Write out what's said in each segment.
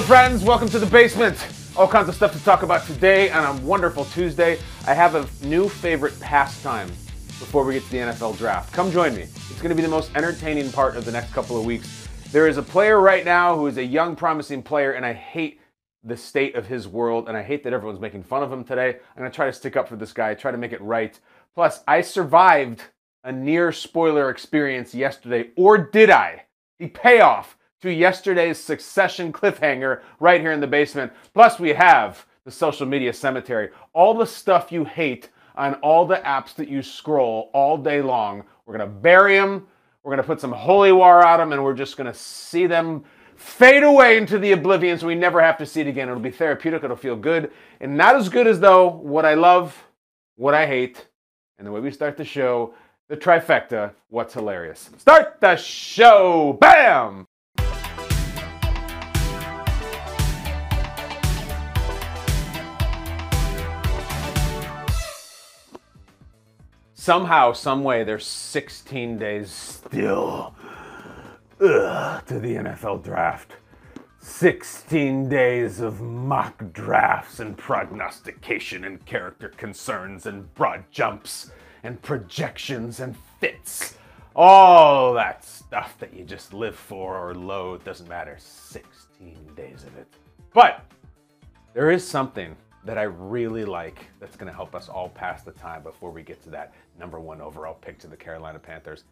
friends, welcome to the basement. All kinds of stuff to talk about today on a wonderful Tuesday. I have a new favorite pastime before we get to the NFL draft. Come join me. It's going to be the most entertaining part of the next couple of weeks. There is a player right now who is a young, promising player, and I hate the state of his world, and I hate that everyone's making fun of him today. I'm going to try to stick up for this guy, try to make it right. Plus, I survived a near spoiler experience yesterday, or did I? The payoff to yesterday's Succession cliffhanger right here in the basement. Plus, we have the social media cemetery. All the stuff you hate on all the apps that you scroll all day long. We're going to bury them. We're going to put some holy war on them, and we're just going to see them fade away into the oblivion so we never have to see it again. It'll be therapeutic. It'll feel good. And not as good as, though, what I love, what I hate, and the way we start the show, the trifecta, what's hilarious. Start the show. Bam! Somehow, someway, there's 16 days still to the NFL draft. 16 days of mock drafts and prognostication and character concerns and broad jumps and projections and fits. All that stuff that you just live for or loathe, doesn't matter. 16 days of it. But there is something that I really like that's going to help us all pass the time before we get to that #1 overall pick to the Carolina Panthers.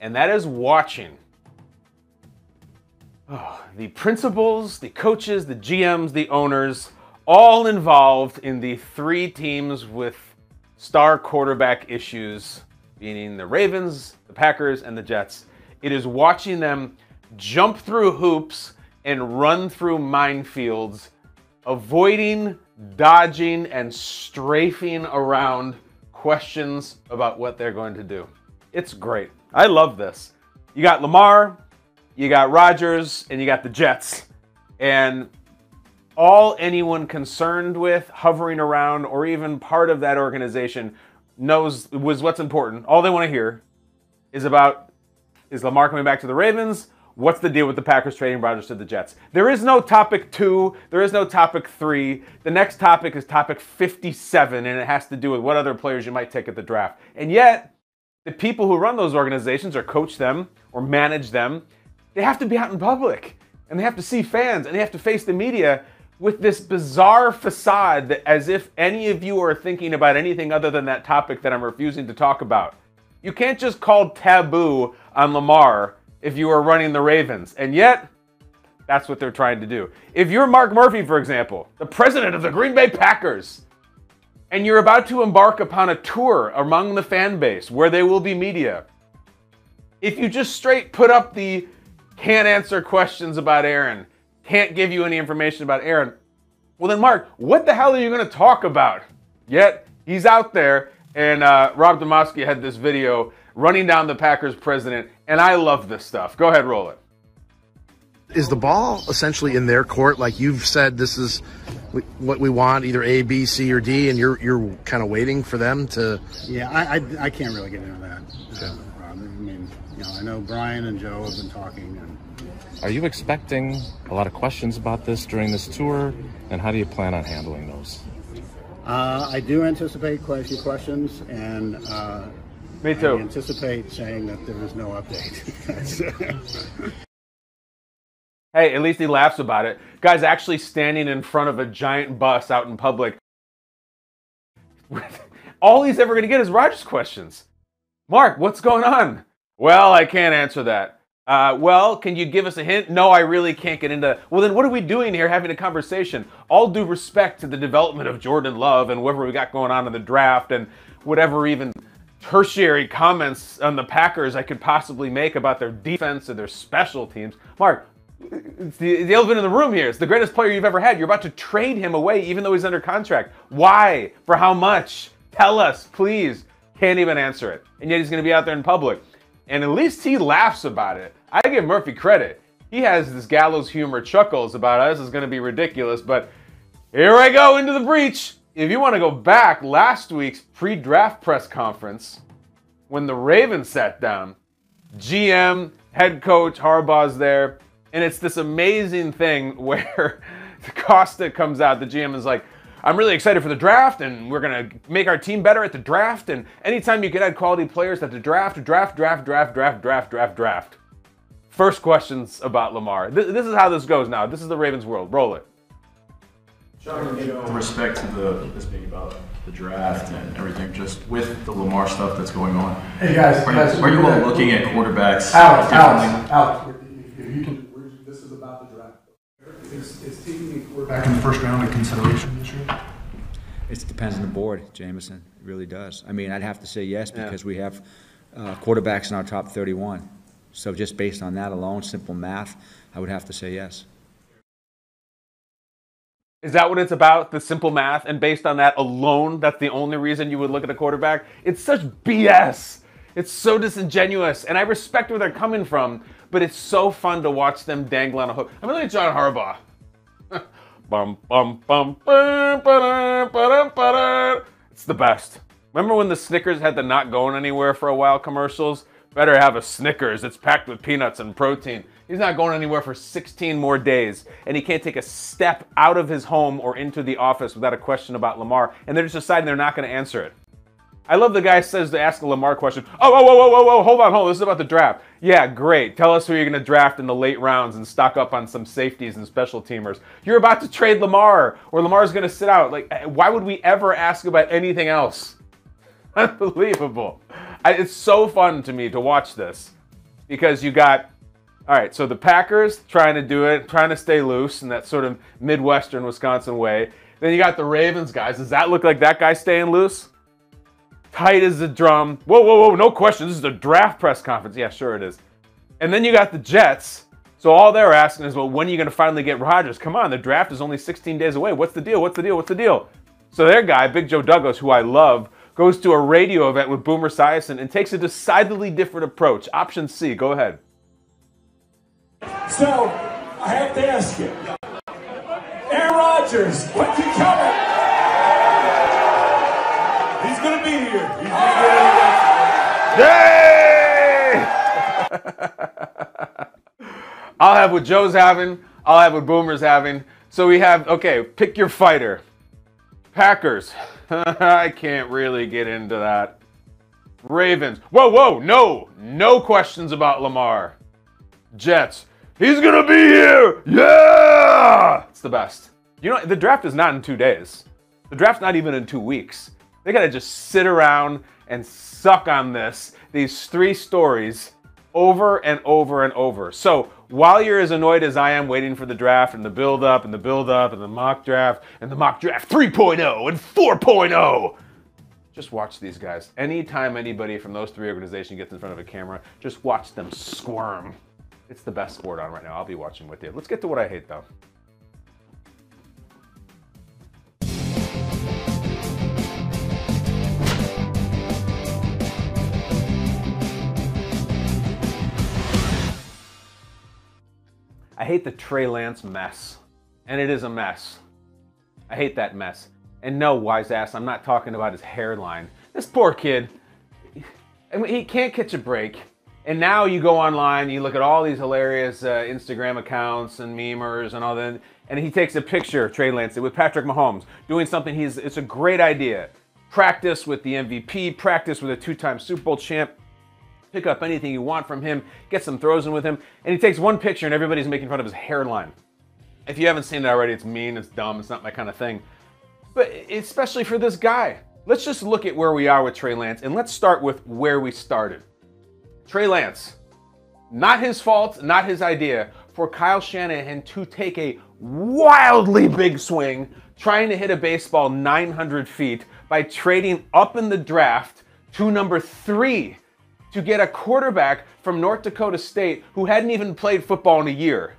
And that is watching the principals, the coaches, the GMs, the owners, all involved in the 3 teams with star quarterback issues, meaning the Ravens, the Packers, and the Jets. It is watching them jump through hoops and run through minefields, avoiding, dodging, and strafing around questions about what they're going to do. It's great. I love this. You got Lamar, you got Rodgers, and you got the Jets. And all anyone concerned with, hovering around, or even part of that organization knows was what's important. All they want to hear is about, is Lamar coming back to the Ravens? What's the deal with the Packers trading Rodgers to the Jets? There is no topic 2. There is no topic 3. The next topic is topic 57, and it has to do with what other players you might take at the draft. And yet, the people who run those organizations or coach them or manage them, they have to be out in public, and they have to see fans, and they have to face the media with this bizarre facade that as if any of you are thinking about anything other than that topic that I'm refusing to talk about. You can't just call taboo on Lamar if you are running the Ravens. And yet, that's what they're trying to do. If you're Mark Murphy, for example, the president of the Green Bay Packers, and you're about to embark upon a tour among the fan base where there will be media, if you just straight put up the can't answer questions about Aaron, can't give you any information about Aaron, well then Mark, what the hell are you going to talk about? Yet, he's out there, and Rob Demoski had this video running down the Packers president, and I love this stuff. Go ahead, roll it. Is the ball essentially in their court? Like you've said, this is what we want, either A, B, C, or D, and you're kind of waiting for them to... Yeah, I can't really get into that. I mean, I know Brian and Joe have been talking. Are you expecting a lot of questions about this during this tour, and how do you plan on handling those? I do anticipate quite a few questions, and me too. I anticipate saying that there is no update. Hey, at least he laughs about it. Guy's actually standing in front of a giant bus out in public. All he's ever going to get is Rodgers questions. Mark, what's going on? Well, I can't answer that. Well, can you give us a hint? No, I really can't get into... Well, then what are we doing here having a conversation? All due respect to the development of Jordan Love and whatever we got going on in the draft and whatever even tertiary comments on the Packers I could possibly make about their defense or their special teams. Mark, it's the elephant in the room here. It's the greatest player you've ever had. You're about to trade him away even though he's under contract. Why? For how much? Tell us, please. Can't even answer it. And yet he's going to be out there in public. And at least he laughs about it. I give Murphy credit. He has this gallows humor chuckles about this is going to be ridiculous, but here I go into the breach. If you want to go back last week's pre-draft press conference, when the Ravens sat down, GM, head coach Harbaugh's there, and it's this amazing thing where Costa comes out, the GM is like, I'm really excited for the draft, and we're going to make our team better at the draft, and anytime you can add quality players at the draft. First questions about Lamar. This is how this goes now. This is the Ravens world. Roll it. Sean, with respect to this being about the draft and everything, just with the Lamar stuff that's going on. Hey guys, are you all looking at quarterbacks? Alex, if you can, this is about the draft. Is taking a quarterback in the first round a consideration this year? It depends on the board, Jameson. It really does. I mean, I'd have to say yes because we have quarterbacks in our top 31. So just based on that alone, simple math, I would have to say yes. Is that what it's about? The simple math? And based on that alone, that's the only reason you would look at a quarterback? It's such BS. It's so disingenuous. And I respect where they're coming from, but it's so fun to watch them dangle on a hook. I mean, look at John Harbaugh. It's the best. Remember when the Snickers had the not going anywhere for a while commercials? Better have a Snickers. It's packed with peanuts and protein. He's not going anywhere for 16 more days, and he can't take a step out of his home or into the office without a question about Lamar, and they're just deciding they're not going to answer it. I love the guy says to ask a Lamar question, whoa, hold on, this is about the draft. Yeah, great. Tell us who you're going to draft in the late rounds and stock up on some safeties and special teamers. You're about to trade Lamar, or Lamar's going to sit out. Like, why would we ever ask about anything else? Unbelievable. It's so fun to me to watch this because you got, all right, so the Packers trying to do it, trying to stay loose in that sort of Midwestern Wisconsin way. Then you got the Ravens guys. Does that look like that guy staying loose? Tight as a drum. Whoa, no question. This is a draft press conference. Yeah, sure it is. And then you got the Jets. So all they're asking is, well, when are you going to finally get Rodgers? Come on, the draft is only 16 days away. What's the deal? So their guy, Big Joe Douglas, who I love, goes to a radio event with Boomer Esiason and takes a decidedly different approach. Option C, go ahead. So, I have to ask you, Aaron Rodgers, when's he coming? He's going to be here. He's going to Yay! I'll have what Joe's having. I'll have what Boomer's having. So we have, okay, pick your fighter. Packers. I can't really get into that. Ravens. Whoa, no questions about Lamar. Jets. He's gonna be here. Yeah! It's the best. You know, the draft is not in 2 days. The draft's not even in 2 weeks. They gotta just sit around and suck on these 3 stories over and over and over. So while you're as annoyed as I am waiting for the draft and the build-up and the build-up and the mock draft 3.0 and 4.0, just watch these guys. Anytime anybody from those 3 organizations gets in front of a camera, just watch them squirm. It's the best sport on right now. I'll be watching with you. Let's get to what I hate, though. I hate the Trey Lance mess. And it is a mess. I hate that mess. And no, wise ass, I'm not talking about his hairline. This poor kid, I mean, he can't catch a break. And now you go online, you look at all these hilarious Instagram accounts and memers and all that, and he takes a picture, Trey Lance, with Patrick Mahomes, doing something it's a great idea. Practice with the MVP, practice with a 2-time Super Bowl champ, pick up anything you want from him, get some throws in with him, and he takes one picture and everybody's making fun of his hairline. If you haven't seen it already, it's mean, it's dumb, it's not my kind of thing. But especially for this guy. Let's just look at where we are with Trey Lance, and let's start with where we started. Trey Lance, not his fault, not his idea, for Kyle Shanahan to take a wildly big swing trying to hit a baseball 900 feet by trading up in the draft to number 3 to get a quarterback from North Dakota State who hadn't even played football in a year.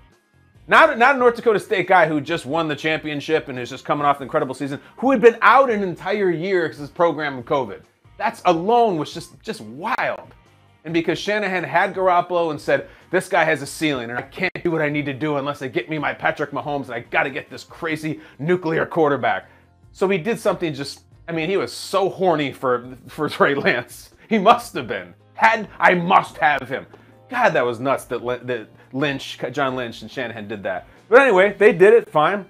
Not a North Dakota State guy who just won the championship and is just coming off an incredible season, who had been out an entire year because his program and COVID. That alone was just wild. And because Shanahan had Garoppolo and said, this guy has a ceiling and I can't do what I need to do unless they get me my Patrick Mahomes and I got to get this crazy nuclear quarterback. So he did something he was so horny for Trey Lance. He must have been. I must have him. God, that was nuts that John Lynch and Shanahan did that. But anyway, they did it, fine.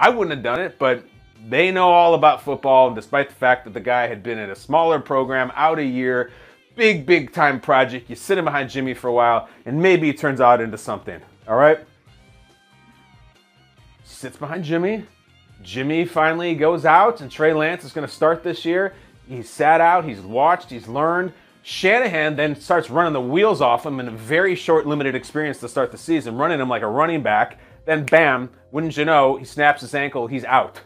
I wouldn't have done it, but they know all about football, despite the fact that the guy had been in a smaller program, out a year, big time project. You sit him behind Jimmy for a while, and maybe he turns out into something. All right? Sits behind Jimmy. Jimmy finally goes out, and Trey Lance is going to start this year. He's sat out, he's watched, he's learned. Shanahan then starts running the wheels off him in a very short, limited experience to start the season, running him like a running back. Then bam, wouldn't you know, he snaps his ankle, he's out.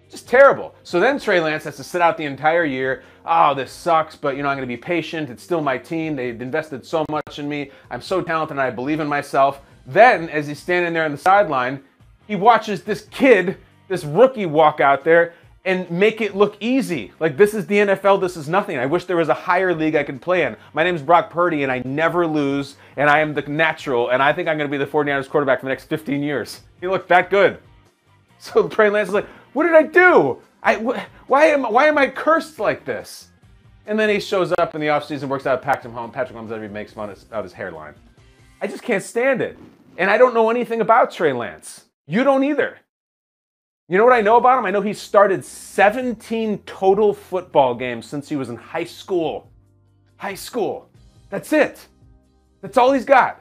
Just terrible. So then Trey Lance has to sit out the entire year. Oh, this sucks, but I'm going to be patient. It's still my team. They've invested so much in me. I'm so talented and I believe in myself. Then, as he's standing there on the sideline, he watches this kid, this rookie, walk out there and make it look easy. Like, this is the NFL, this is nothing. I wish there was a higher league I could play in. My name's Brock Purdy, and I never lose, and I am the natural, and I think I'm going to be the 49ers quarterback for the next 15 years. He looked that good. So Trey Lance is like, what did I do? Why am I cursed like this? And then he shows up in the offseason, works out Patrick Mahomes, makes fun of his hairline. I just can't stand it. And I don't know anything about Trey Lance. You don't either. You know what I know about him? I know he started 17 total football games since he was in high school. High school. That's it. That's all he's got.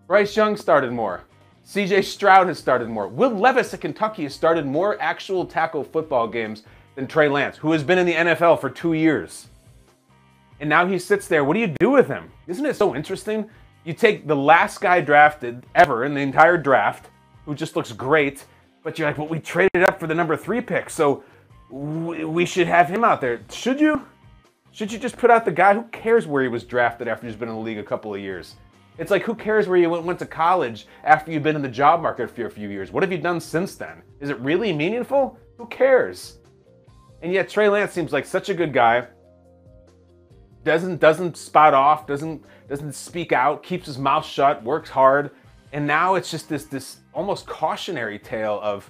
Bryce Young started more. C.J. Stroud has started more. Will Levis at Kentucky has started more actual tackle football games than Trey Lance, who has been in the NFL for 2 years. And now he sits there. What do you do with him? Isn't it so interesting? You take the last guy drafted ever in the entire draft, who just looks great, but you're like, well, we traded up for the number 3 pick, so we should have him out there. Should you? Should you just put out the guy? Who cares where he was drafted after he's been in the league a couple of years? It's like, who cares where you went to college after you've been in the job market for a few years? What have you done since then? Is it really meaningful? Who cares? And yet Trey Lance seems like such a good guy. Doesn't spout off, doesn't speak out, keeps his mouth shut, works hard. And now it's just this almost cautionary tale of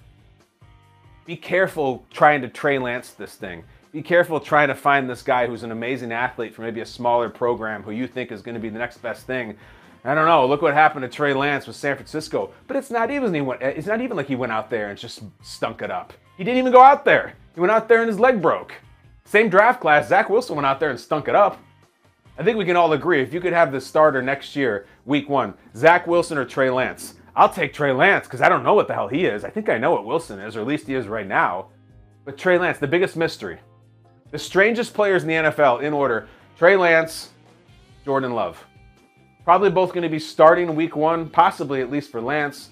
be careful trying to Trey Lance this thing. Be careful trying to find this guy who's an amazing athlete from maybe a smaller program who you think is going to be the next best thing. I don't know. Look what happened to Trey Lance with San Francisco. But it's not even like he went out there and just stunk it up. He didn't even go out there. He went out there and his leg broke. Same draft class, Zach Wilson went out there and stunk it up. I think we can all agree, if you could have the starter next year, week 1, Zach Wilson or Trey Lance, I'll take Trey Lance because I don't know what the hell he is. I think I know what Wilson is, or at least he is right now. But Trey Lance, the biggest mystery. The strangest players in the NFL, in order, Trey Lance, Jordan Love. Probably both going to be starting week 1, possibly at least for Lance.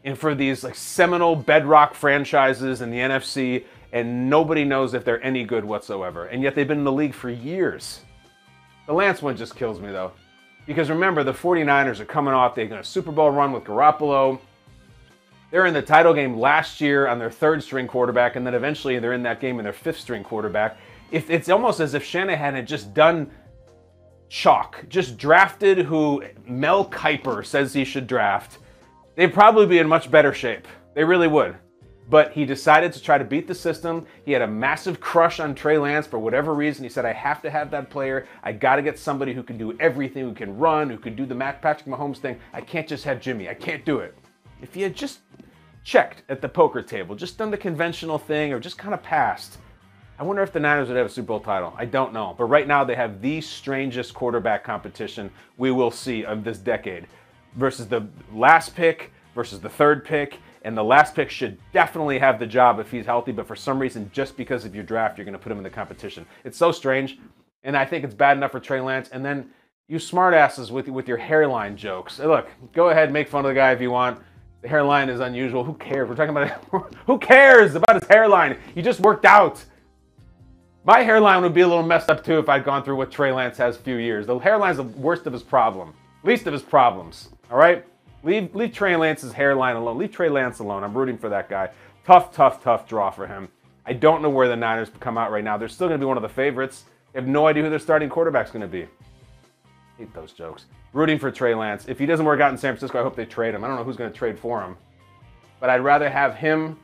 And for these like seminal bedrock franchises in the NFC, and nobody knows if they're any good whatsoever. And yet they've been in the league for years. The Lance one just kills me, though. Because remember, the 49ers are coming off. They're going to Super Bowl run with Garoppolo. They're in the title game last year on their 3rd-string quarterback, and then eventually they're in that game in their 5th-string quarterback. It's almost as if Shanahan had just done chalk, just drafted who Mel Kiper says he should draft. They'd probably be in much better shape. They really would. But he decided to try to beat the system. He had a massive crush on Trey Lance for whatever reason. He said, I have to have that player. I got to get somebody who can do everything, who can run, who can do the Patrick Mahomes thing. I can't just have Jimmy. I can't do it. If he had just checked at the poker table, just done the conventional thing, or just kind of passed, I wonder if the Niners would have a Super Bowl title. I don't know. But right now they have the strangest quarterback competition we will see of this decade. Versus the last pick, versus the 3rd pick. And the last pick should definitely have the job if he's healthy, but for some reason, just because of your draft, you're going to put him in the competition. It's so strange, and I think it's bad enough for Trey Lance. And then you smartasses with your hairline jokes. Look, go ahead, make fun of the guy if you want. The hairline is unusual. Who cares? We're talking about who cares about his hairline? He just worked out. My hairline would be a little messed up too if I'd gone through what Trey Lance has a few years. The hairline's the worst of his problem, least of his problems. All right. Leave Trey Lance's hairline alone. Leave Trey Lance alone. I'm rooting for that guy. Tough draw for him. I don't know where the Niners come out right now. They're still going to be one of the favorites. They have no idea who their starting quarterback's going to be. Hate those jokes. Rooting for Trey Lance. If he doesn't work out in San Francisco, I hope they trade him. I don't know who's going to trade for him. But I'd rather have him.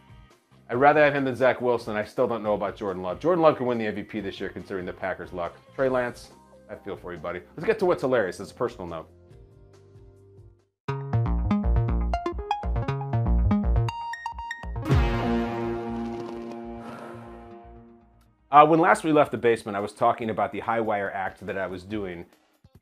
I'd rather have him than Zach Wilson. I still don't know about Jordan Love. Jordan Love can win the MVP this year considering the Packers' luck. Trey Lance, I feel for you, buddy. Let's get to what's hilarious. It's a personal note. When last we left the basement, I was talking about the high wire act that I was doing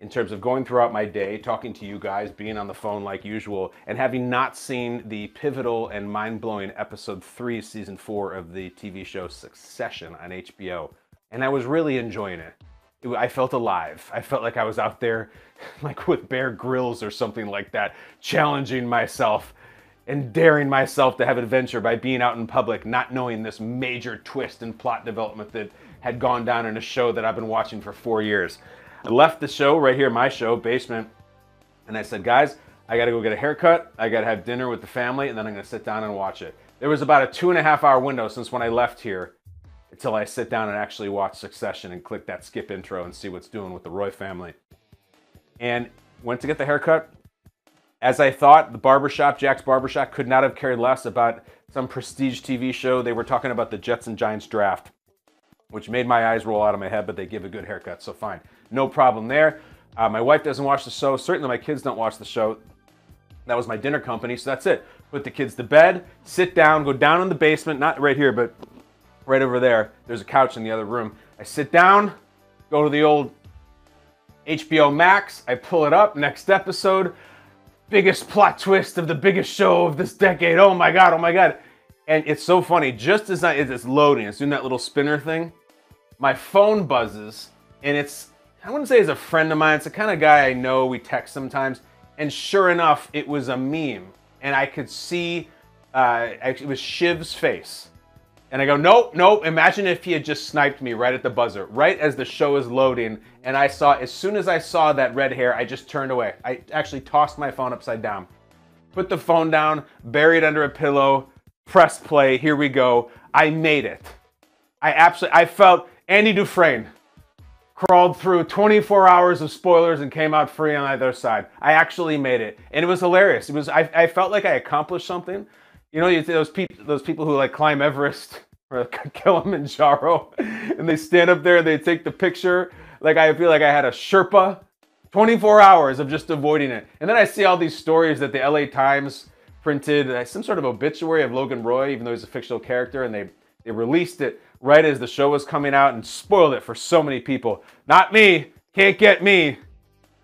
in terms of going throughout my day, talking to you guys, being on the phone like usual, and having not seen the pivotal and mind-blowing episode 3, season 4 of the TV show Succession on HBO. And I was really enjoying it. I felt alive. I felt like I was out there like with Bear Grylls or something like that, challenging myself and daring myself to have adventure by being out in public, not knowing this major twist in plot development that had gone down in a show that I've been watching for 4 years. I left the show right here, my show, basement, and I said, guys, I gotta go get a haircut, I gotta have dinner with the family, and then I'm gonna sit down and watch it. There was about a 2.5 hour window since when I left here until I sit down and actually watch Succession and click that skip intro and see what's doing with the Roy family. And went to get the haircut. As I thought, the barbershop, Jack's Barbershop, could not have cared less about some prestige TV show. They were talking about the Jets and Giants draft, which made my eyes roll out of my head, but they give a good haircut, so fine. No problem there. My wife doesn't watch the show. Certainly my kids don't watch the show. That was my dinner company, so that's it. Put the kids to bed, sit down, go down in the basement, not right here, but right over there. There's a couch in the other room. I sit down, go to the old HBO Max, I pull it up, next episode, biggest plot twist of the biggest show of this decade. Oh my God, oh my God. And it's so funny, just as it's loading, it's doing that little spinner thing, my phone buzzes, and it's, I wouldn't say he's a friend of mine, it's the kind of guy I know, we text sometimes, and sure enough, it was a meme, and I could see, it was Shiv's face. And I go, nope, nope, imagine if he had just sniped me right at the buzzer, right as the show is loading, and I saw, as soon as I saw that red hair, I just turned away. I actually tossed my phone upside down, put the phone down, buried under a pillow, press play, here we go. I made it. I felt Andy Dufresne crawled through 24 hours of spoilers and came out free on either side. I actually made it, and it was hilarious. It was, I felt like I accomplished something. You know, those people who like climb Everest or Kilimanjaro, and they stand up there and they take the picture. Like, I feel like I had a Sherpa, 24 hours of just avoiding it. And then I see all these stories that the LA Times printed, some sort of obituary of Logan Roy, even though he's a fictional character, and they released it right as the show was coming out and spoiled it for so many people. Not me, can't get me.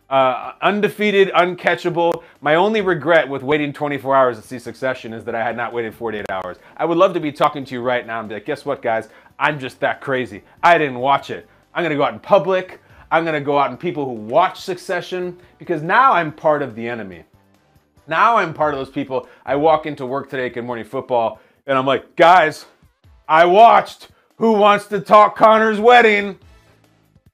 Undefeated, uncatchable. My only regret with waiting 24 hours to see Succession is that I had not waited 48 hours. I would love to be talking to you right now and be like, guess what, guys? I'm just that crazy. I didn't watch it. I'm going to go out in public. I'm going to go out and people who watch Succession, because now I'm part of the enemy. Now I'm part of those people. I walk into work today, Good Morning Football, and I'm like, guys, I watched Who Wants to Talk Connor's Wedding?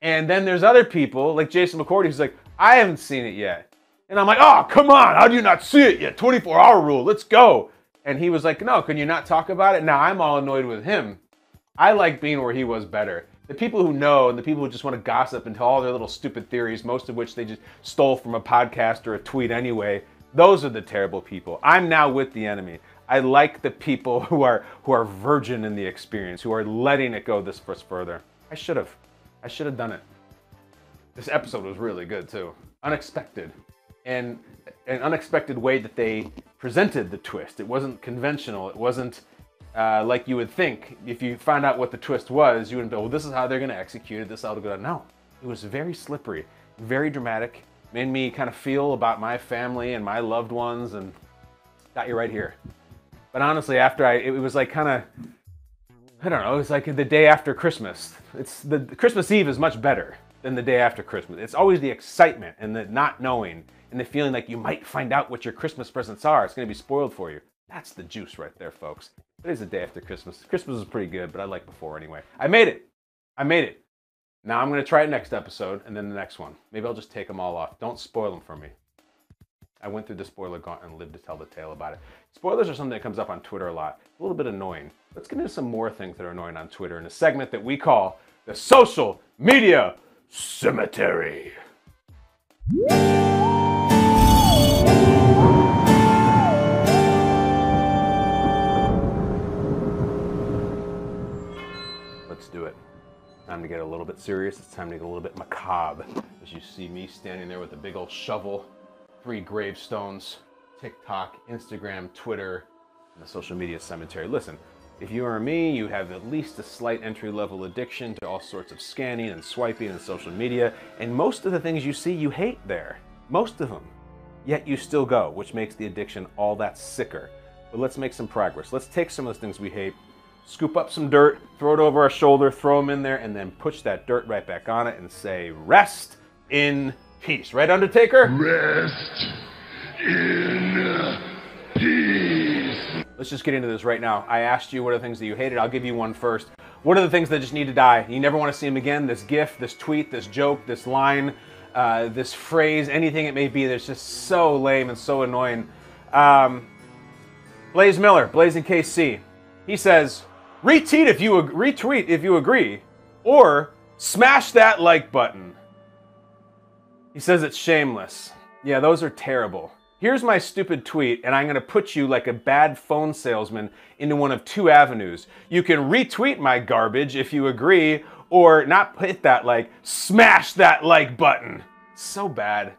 And then there's other people, like Jason McCourty, who's like, I haven't seen it yet. And I'm like, oh, come on, how do you not see it yet? 24-hour rule, let's go. And he was like, no, can you not talk about it? Now I'm all annoyed with him. I like being where he was better. The people who know and the people who just want to gossip and tell all their little stupid theories, most of which they just stole from a podcast or a tweet anyway, those are the terrible people. I'm now with the enemy. I like the people who are virgin in the experience, who are letting it go this further. I should have done it. This episode was really good too. Unexpected. And an unexpected way that they presented the twist. It wasn't conventional. It wasn't like you would think. If you found out what the twist was, you wouldn't go, well, this is how they're going to execute it. This is how it'll go. No. It was very slippery, very dramatic. Made me kind of feel about my family and my loved ones, and got you right here. But honestly, after it was like kind of, I don't know, it was like the day after Christmas. The Christmas Eve is much better than the day after Christmas. It's always the excitement and the not knowing and the feeling like you might find out what your Christmas presents are. It's going to be spoiled for you. That's the juice right there, folks. It is the day after Christmas. Christmas is pretty good, but I like before anyway. I made it. I made it. Now I'm going to try it next episode and then the next one. Maybe I'll just take them all off. Don't spoil them for me. I went through the spoiler gauntlet and lived to tell the tale about it. Spoilers are something that comes up on Twitter a lot. A little bit annoying. Let's get into some more things that are annoying on Twitter in a segment that we call the Social Media Cemetery. Let's do it. Time to get a little bit serious. It's time to get a little bit macabre. As you see me standing there with a big old shovel, 3 gravestones, TikTok, Instagram, Twitter, and the Social Media Cemetery. Listen, If you are me, you have at least a slight entry-level addiction to all sorts of scanning and swiping and social media, and most of the things you see you hate there. Most of them. Yet you still go, which makes the addiction all that sicker. But let's make some progress. Let's take some of those things we hate, scoop up some dirt, throw it over our shoulder, throw them in there, and then push that dirt right back on it and say, rest in peace. Right, Undertaker? Rest in peace. Let's just get into this right now. I asked you what are the things that you hated. I'll give you one first. What are the things that just need to die? You never want to see them again. This gif, this tweet, this joke, this line, this phrase, anything it may be that's just so lame and so annoying. Blaze Miller, Blazing KC. He says, retweet if you agree, or smash that like button. He says it's shameless. Yeah, those are terrible. Here's my stupid tweet, and I'm going to put you like a bad phone salesman into one of two avenues. You can retweet my garbage if you agree, or not hit that like, smash that like button. So bad.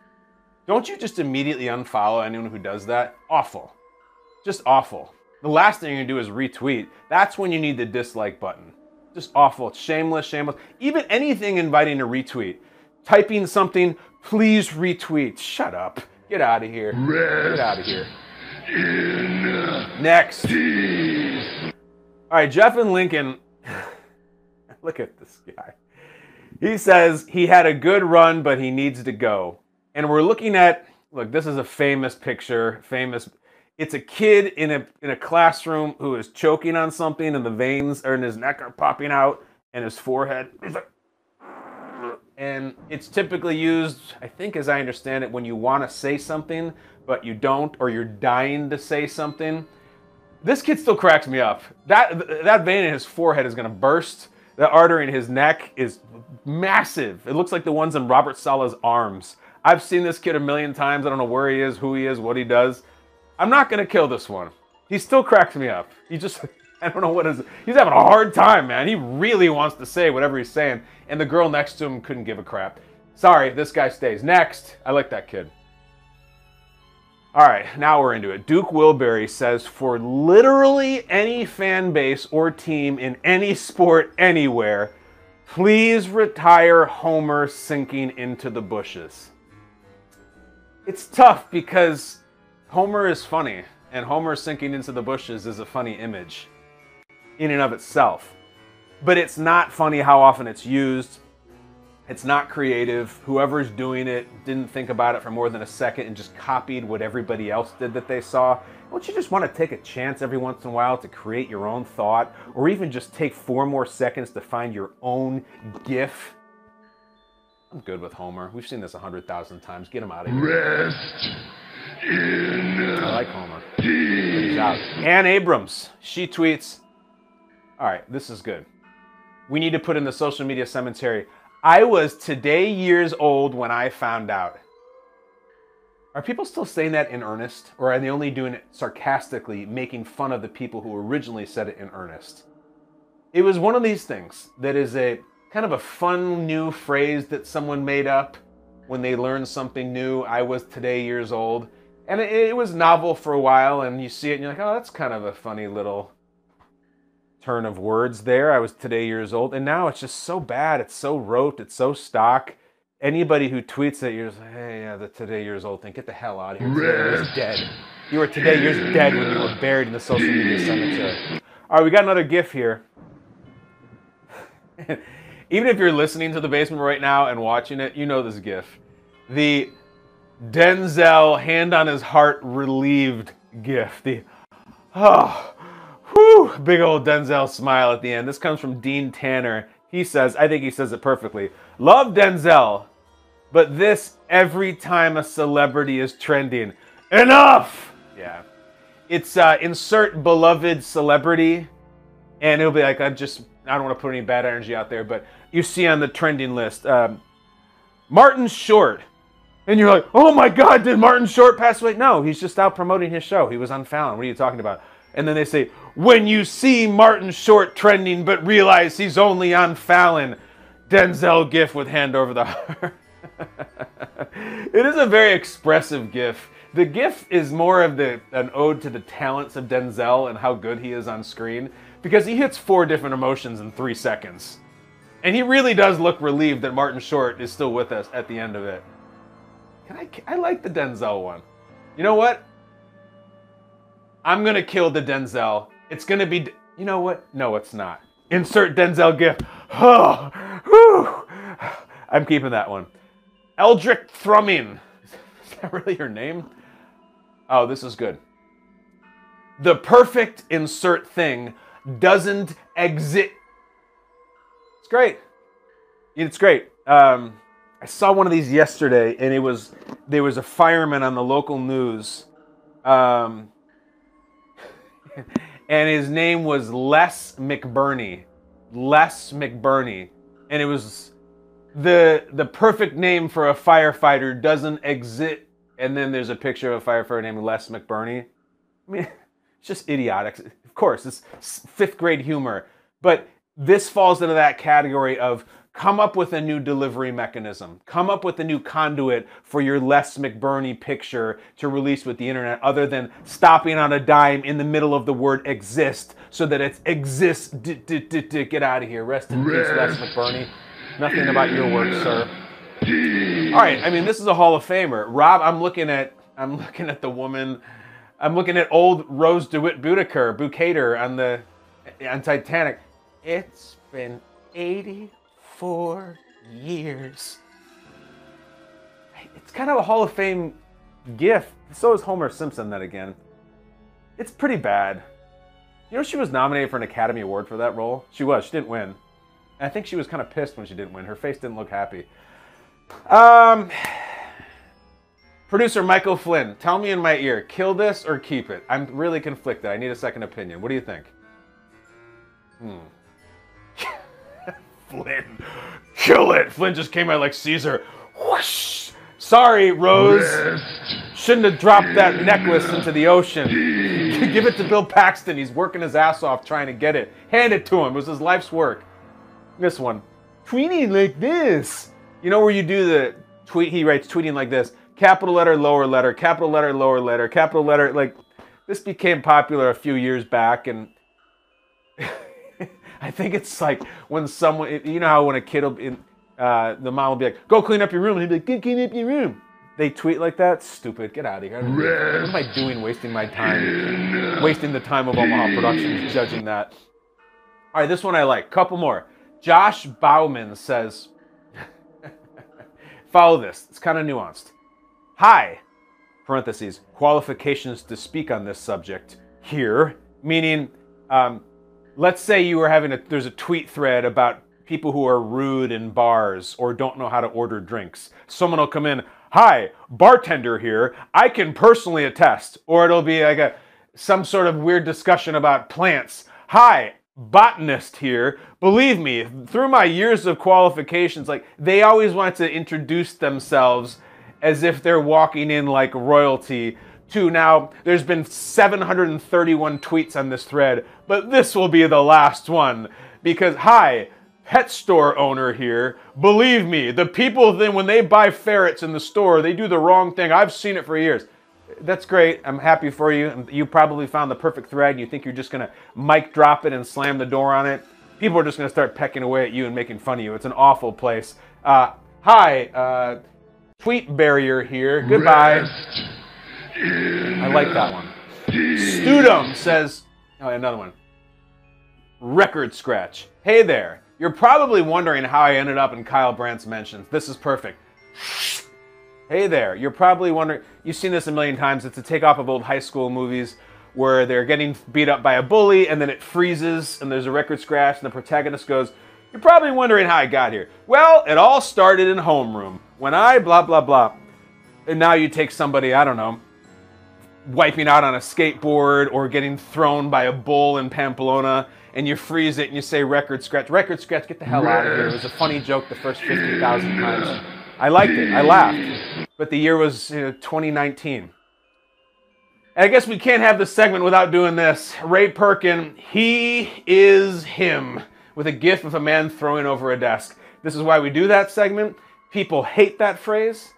Don't you just immediately unfollow anyone who does that? Awful. Just awful. The last thing you can do is retweet. That's when you need the dislike button. Just awful. It's shameless, shameless. Even anything inviting a retweet. Typing something, please retweet. Shut up. Get out of here. Get out of here. Next. All right, Jeff and Lincoln. Look at this guy. He says he had a good run, but he needs to go. And we're looking at, look, this is a famous picture, it's a kid in a classroom who is choking on something and the veins in his neck are popping out and his forehead. And it's typically used, I think as I understand it, when you want to say something, but you don't, or you're dying to say something. This kid still cracks me up. That vein in his forehead is going to burst. The artery in his neck is massive. It looks like the ones in Robert Sala's arms. I've seen this kid a million times. I don't know where he is, who he is, what he does. I'm not going to kill this one. He still cracks me up. He just, I don't know what is, he's having a hard time, man. He really wants to say whatever he's saying. And the girl next to him couldn't give a crap. Sorry, this guy stays. Next. I like that kid. All right, now we're into it. Duke Wilbury says, for literally any fan base or team in any sport anywhere, please retire Homer sinking into the bushes. It's tough because Homer is funny, and Homer sinking into the bushes is a funny image in and of itself. But it's not funny how often it's used. It's not creative. Whoever's doing it didn't think about it for more than a second and just copied what everybody else did that they saw. Don't you just want to take a chance every once in a while to create your own thought, or even just take 4 more seconds to find your own GIF? I'm good with Homer. We've seen this 100,000 times. Get him out of here. Rest in I like Homer. peace. He's out. Ann Abrams, she tweets, all right, this is good. We need to put in the social media cemetery. I was today years old when I found out. Are people still saying that in earnest? Or are they only doing it sarcastically, making fun of the people who originally said it in earnest? It was one of these things that is a kind of a fun new phrase that someone made up when they learned something new. I was today years old. And it was novel for a while, and you see it and you're like, oh, that's kind of a funny little turn of words there. I was today years old. And now it's just so bad. It's so rote. It's so stock. Anybody who tweets it, you're just like, hey, yeah, the today years old thing, get the hell out of here. Today years dead. You were today years dead when you were buried in the social media cemetery. All right, we got another GIF here. Even if you're listening to The Basement right now and watching it, you know this GIF. The Denzel hand on his heart relieved GIF. The, oh, whew, big old Denzel smile at the end. This comes from Dean Tanner. He says, I think he says it perfectly. Love Denzel, but this every time a celebrity is trending. Enough! Yeah. It's insert beloved celebrity, and it'll be like, I don't want to put any bad energy out there, but you see on the trending list, Martin Short. And you're like, oh my God, did Martin Short pass away? No, he's just out promoting his show. He was on Fallon. What are you talking about? And then they say, when you see Martin Short trending but realize he's only on Fallon, Denzel GIF with hand over the heart. It is a very expressive GIF. The GIF is more of an ode to the talents of Denzel and how good he is on screen. because he hits 4 different emotions in 3 seconds. And he really does look relieved that Martin Short is still with us at the end of it. I like the Denzel one. You know what? I'm going to kill the Denzel. It's going to be... You know what? No, it's not. Insert Denzel gif. Oh, whew. I'm keeping that one. Eldrick Thrumming. Is that really your name? Oh, this is good. The perfect insert thing doesn't exist. It's great. It's great. I saw one of these yesterday, and there was a fireman on the local news, and his name was Les McBurney. Les McBurney, and it was the perfect name for a firefighter doesn't exist. And then there's a picture of a firefighter named Les McBurney. I mean, it's just idiotic. Of course, it's 5th grade humor, but this falls into that category of come up with a new delivery mechanism. Come up with a new conduit for your Les McBurney picture to release with the internet other than stopping on a dime in the middle of the word exist so that it exists. Get out of here. Rest in peace, Les McBurney. Nothing about your work, sir. All right, I mean, this is a Hall of Famer. Rob, I'm looking at the woman. I'm looking at old Rose DeWitt Bukater on Titanic. It's been 84 years. It's kind of a Hall of Fame gif. So is Homer Simpson then again. It's pretty bad. You know she was nominated for an Academy Award for that role? She was. She didn't win. And I think she was kind of pissed when she didn't win. Her face didn't look happy. Producer Michael Flynn, tell me in my ear, kill this or keep it? I'm really conflicted. I need a second opinion. What do you think? Flynn, kill it. Flynn just came out like Caesar. Whoosh. Sorry, Rose. Shouldn't have dropped that necklace into the ocean. Give it to Bill Paxton. He's working his ass off trying to get it. Hand it to him. It was his life's work. This one. Tweeting like this. You know where you do the tweet? He writes tweeting like this. Capital letter, lower letter, capital letter, lower letter, capital letter. Like, this became popular a few years back, and I think it's like when someone, you know how when a kid will, the mom will be like, go clean up your room, and he'll be like, clean up your room. They tweet like that? Stupid. Get out of here. What am I doing wasting my time? Wasting the time of Omaha Productions judging that. All right, this one I like. Couple more. Josh Bauman says, follow this. It's kind of nuanced. Hi, parentheses, qualifications to speak on this subject here, meaning, let's say you were there's a tweet thread about people who are rude in bars or don't know how to order drinks. Someone will come in, hi, bartender here, I can personally attest. Or it'll be like some sort of weird discussion about plants. Hi, botanist here. Believe me, through my years of qualifications, like they always want to introduce themselves as if they're walking in like royalty to now, there's been 731 tweets on this thread, but this will be the last one because, hi, pet store owner here. Believe me, the people then when they buy ferrets in the store, they do the wrong thing. I've seen it for years. That's great. I'm happy for you. You probably found the perfect thread and you think you're just going to mic drop it and slam the door on it. People are just going to start pecking away at you and making fun of you. It's an awful place. Hi, tweet barrier here. Goodbye. I like that one. Studum says, oh, another one. Record scratch. Hey there. You're probably wondering how I ended up in Kyle Brandt's mentions. This is perfect. Hey there. You're probably wondering, you've seen this a million times. It's a takeoff of old high school movies where they're getting beat up by a bully and then it freezes and there's a record scratch and the protagonist goes, you're probably wondering how I got here. Well, it all started in homeroom when I blah, blah, blah. And now you take somebody, I don't know, wiping out on a skateboard or getting thrown by a bull in Pamplona and you freeze it and you say record scratch, get the hell out of here. It was a funny joke the first 50,000 times. I liked it. I laughed. But the year was 2019. And I guess we can't have this segment without doing this. Ray Perkin, he is him, with a gif of a man throwing over a desk. This is why we do that segment. People hate that phrase.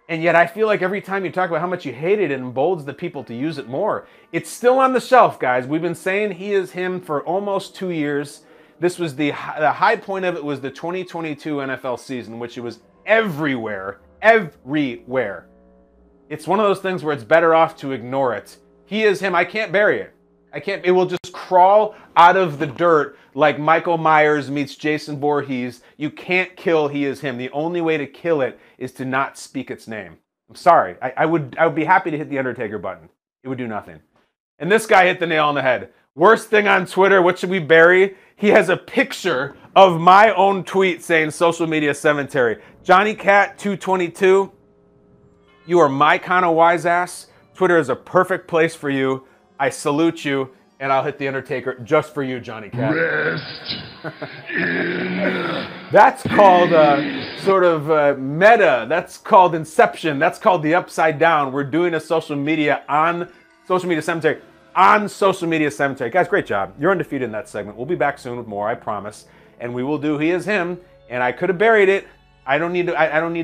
And yet I feel like every time you talk about how much you hate it, it emboldens the people to use it more. It's still on the shelf, guys. We've been saying he is him for almost 2 years. This was the high point of it was the 2022 NFL season, which it was everywhere, everywhere. It's one of those things where it's better off to ignore it. He is him. I can't bury it. It will just crawl out of the dirt like Michael Myers meets Jason Voorhees. You can't kill he is him. The only way to kill it is to not speak its name. I'm sorry. I would be happy to hit the Undertaker button. It would do nothing. And this guy hit the nail on the head. Worst thing on Twitter, what should we bury? He has a picture of my own tweet saying social media cemetery. Johnny Cat 222, you are my kind of wise ass. Twitter is a perfect place for you. I salute you, and I'll hit the Undertaker just for you, Johnny Cat. Rest in That's called sort of meta. That's called Inception. That's called the Upside Down. We're doing a social media cemetery. On social media cemetery. Guys, great job. You're undefeated in that segment. We'll be back soon with more, I promise. And we will do He Is Him. And I could have buried it. I don't need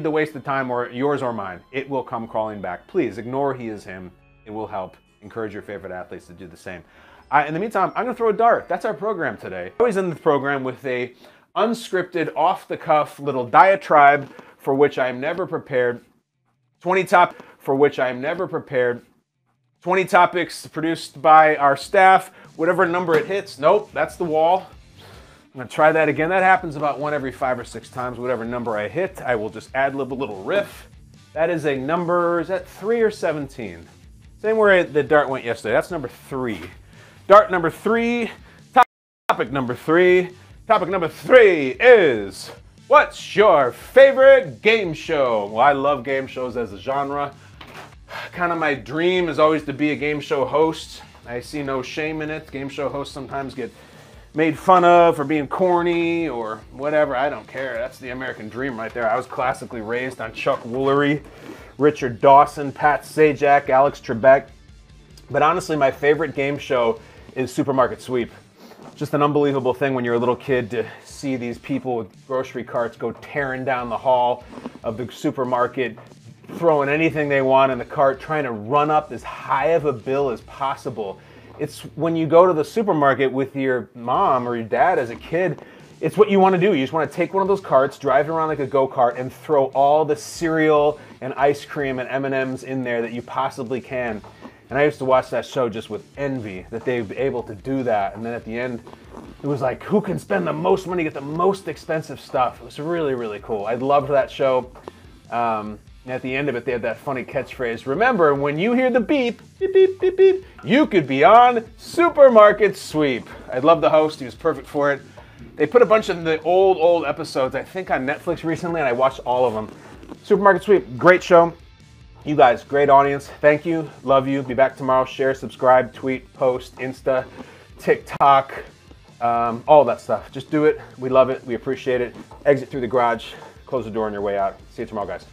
to waste the time, or yours or mine. It will come crawling back. Please ignore He Is Him. It will help. Encourage your favorite athletes to do the same. In the meantime, I'm going to throw a dart. That's our program today. I always end the program with a unscripted, off-the-cuff little diatribe for which I am never prepared. 20 topics produced by our staff. Whatever number it hits. Nope, that's the wall. I'm going to try that again. That happens about one every 5 or 6 times. Whatever number I hit, I will just ad-lib a little riff. That is a number, is that 3 or 17? Same where the dart went yesterday. That's number 3. Dart number 3. Topic number 3. Topic number 3 is, what's your favorite game show? Well, I love game shows as a genre. Kind of my dream is always to be a game show host. I see no shame in it. Game show hosts sometimes get made fun of for being corny or whatever. I don't care. That's the American dream right there. I was classically raised on Chuck Woolery, Richard Dawson, Pat Sajak, Alex Trebek. But honestly, my favorite game show is Supermarket Sweep. Just an unbelievable thing when you're a little kid to see these people with grocery carts go tearing down the hall of the supermarket, throwing anything they want in the cart, trying to run up as high of a bill as possible. It's when you go to the supermarket with your mom or your dad as a kid, it's what you want to do. You just want to take one of those carts, drive it around like a go-kart, and throw all the cereal and ice cream and M&Ms in there that you possibly can. And I used to watch that show just with envy that they'd be able to do that. And then at the end, it was like, who can spend the most money, get the most expensive stuff? It was really, really cool. I loved that show. At the end of it, they had that funny catchphrase. Remember, when you hear the beep, beep, beep, beep, beep, you could be on Supermarket Sweep. I love the host. He was perfect for it. They put a bunch of the old episodes, I think, on Netflix recently, and I watched all of them. Supermarket Sweep, great show. You guys, great audience. Thank you. Love you. Be back tomorrow. Share, subscribe, tweet, post, Insta, TikTok, all that stuff. Just do it. We love it. We appreciate it. Exit through the garage. Close the door on your way out. See you tomorrow, guys.